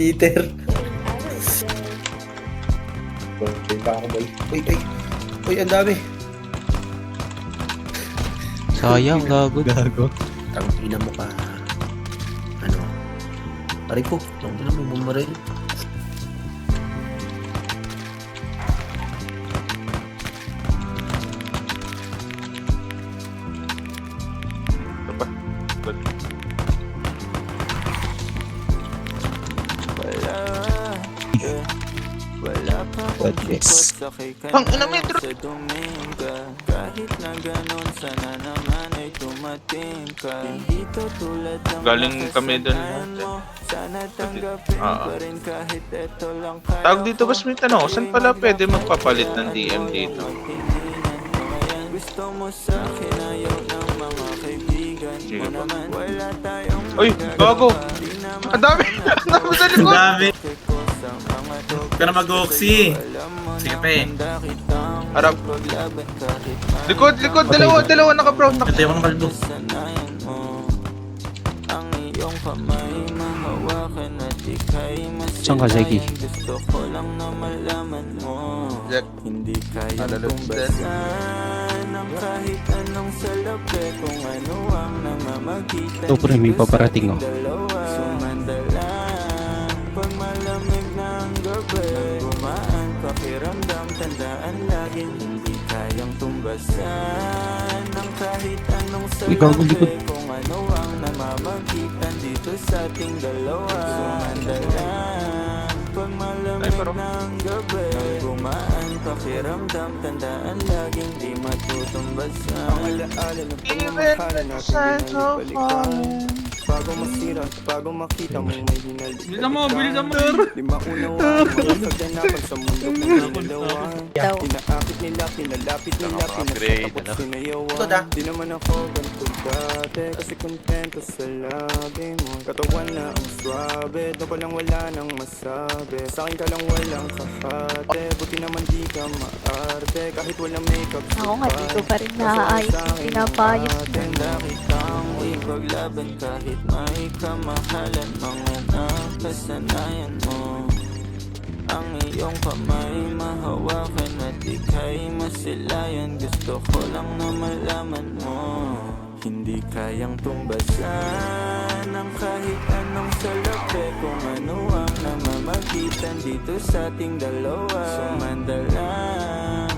Cheater. Boy, pa ako boy. Uy, uy. Uy, ang dami. Sayang, gago. Gago. Tangina mo ka. Ano? Aray ko. Tangina mo, bumaril. Yes. Ang ina metro. Kahit na ganon, sana naman ay tumating ka. Hindi to tulad ng Galing kami dun. sana tanggapin pa rin kahit eto lang kaya. Tawag dito boss, may tanong. Saan pala pwede magpapalit ng DM dito? Gusto mo sa akin, ayaw ng mga kaibigan mo naman. Wala tayong Uy, gago! Ang dami! Ang dami sa likod! Dami. Pero mag-oxy. Sige pa eh. Harap. Likod, likod! Dalawa naka-brown. Ito yung kalbo. Ang iyong kamay mahawakan at ika'y Saan ka, Zeki? Gusto ko lang na malaman mo. Jack. Hindi kaya Nalalot tumbasan ng kahit anong salapi kung ano ang namamagitan. Ito, pre, may paparating, oh. Sumandalan pag malamig na ang gabi, gumaan pakiramdam, tandaan laging hindi kayang tumbasan ng kahit anong salapi kung ano ang namamagitan dito sa ating dalawa. Sumandalan pag malamig na ang gabi, gumaan pakiramdam, tandaan laging di matutumbasan. Ang alaala ng pagmamahala natin binalibalikan. Bago masira, bago makita mo may hinalikan. Bilisan mo, bilisan mo. Di maunawaan, mga kaganapan sa mundo kung ginalawan. Inaakit nila, pinalapit nila, pinasatapos sinayawan. Di naman ako ganito dati, kasi kontento sa lagi mo. Katawan na ang swabe, doon ko lang wala nang masabi. Sa akin ka lang walang kahate, buti naman di ka maarte. Kahit walang makeup sa Ako nga, dito pa rin naaayos yung pinapayos mo. tenda kitang ipaglaban kahit may kamahalan. Mga nakasanayan mo ang iyong kamay mahawakan at ika'y masilayan. Gusto ko lang na malaman mo hindi kayang tumbasan ng kahit anong salapi kung ano ang namamagitan dito sa ating dalawa. Sumandalan